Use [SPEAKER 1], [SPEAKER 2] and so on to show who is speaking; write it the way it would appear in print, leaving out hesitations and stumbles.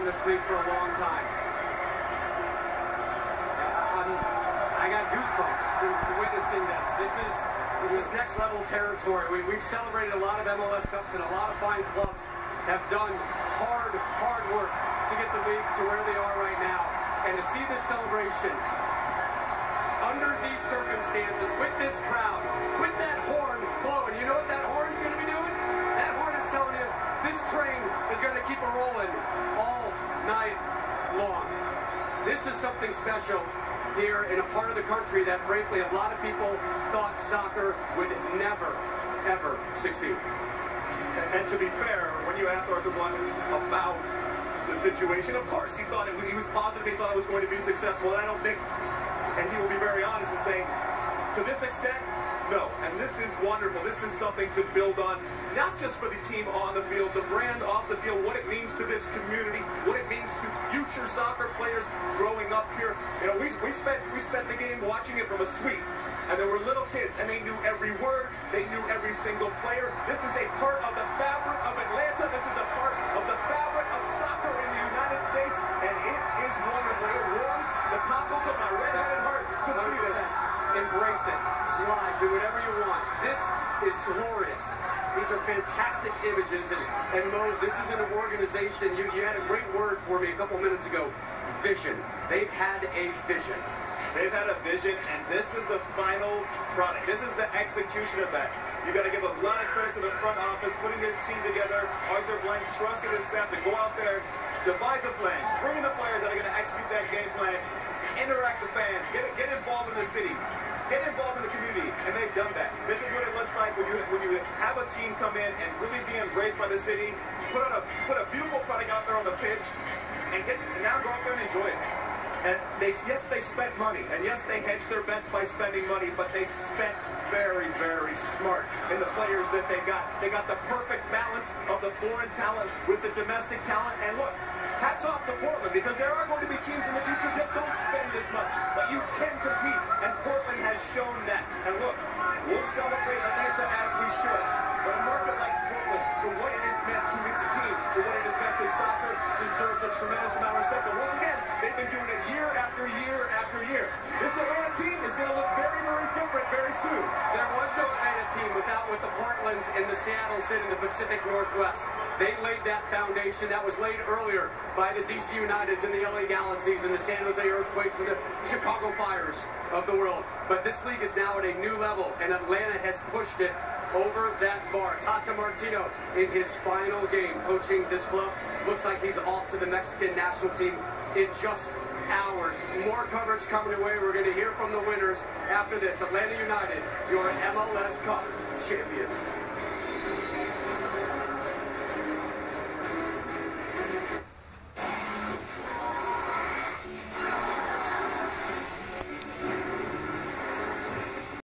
[SPEAKER 1] around this league for a long time. I got goosebumps witnessing this. This is next level territory. We've celebrated a lot of MLS Cups, and a lot of fine clubs have done hard work to get the league to where they are right now. And to see this celebration under these circumstances, with this crowd, with that horn blowing, you know what that horn's going to be doing? That horn is telling you this train is going to keep it rolling all night long. This is something special here in a part of the country that, frankly, a lot of people thought soccer would never, ever succeed.
[SPEAKER 2] And to be fair, when you asked Arthur Blunt about the situation, of course he thought he was positive, he thought it was going to be successful. And I don't think, and he will be very honest in saying, to this extent, no. And this is wonderful. This is something to build on, not just for the team on the field, the brand off the field, what it means to this community, what it means to future soccer players growing up here. You know, we spent the game watching it from a suite. And there were little kids, and they knew every word, they knew every single player. This is a part of the fabric of Atlanta. This is a part of the fabric of soccer in the United States, and it is wonderful. It warms the cockles of my red-headed heart to see this.
[SPEAKER 1] Embrace it. Slide. Do whatever you want. This is glorious. These are fantastic images. And Mo, this is an organization. You had a great word for me a couple minutes ago. Vision. They've had a vision.
[SPEAKER 2] They've had a vision, and this is the final product. This is the execution of that. You got to give a lot of credit to the front office, putting this team together. Arthur Blank trusted his staff to go out there, devise a plan, bring in the players that are going to execute that game plan, interact with fans, get involved in the city, get involved in the community, and they've done that. This is what it looks like when you have a team come in and really be embraced by the city, put a beautiful product out there on the pitch, and now go out there and enjoy it. And yes, they spent money, and yes, they hedged their bets by spending money, but they spent very, very smart in the players that they got. They got the perfect balance of the foreign talent with the domestic talent. And look, hats off to Portland, because there are going to be teams in the future that don't spend as much, but you can compete, and Portland has shown that. And look, we'll celebrate Atlanta as we should, but a market like Portland, for what it has meant to its team, for what it has meant to soccer, deserves a tremendous amount of respect. And once again, they've been doing it year after year after year. This Atlanta team is going to look very, very different very soon.
[SPEAKER 1] There was no Atlanta team without what the Portlands and the Seattles did in the Pacific Northwest. They laid that foundation that was laid earlier by the DC Uniteds and the LA Galaxies and the San Jose Earthquakes and the Chicago Fires of the world. But this league is now at a new level, and Atlanta has pushed it over that bar. Tata Martino in his final game coaching this club. Looks like he's off to the Mexican national team in just hours. More coverage coming away. We're going to hear from the winners after this. Atlanta United, your MLS Cup champions.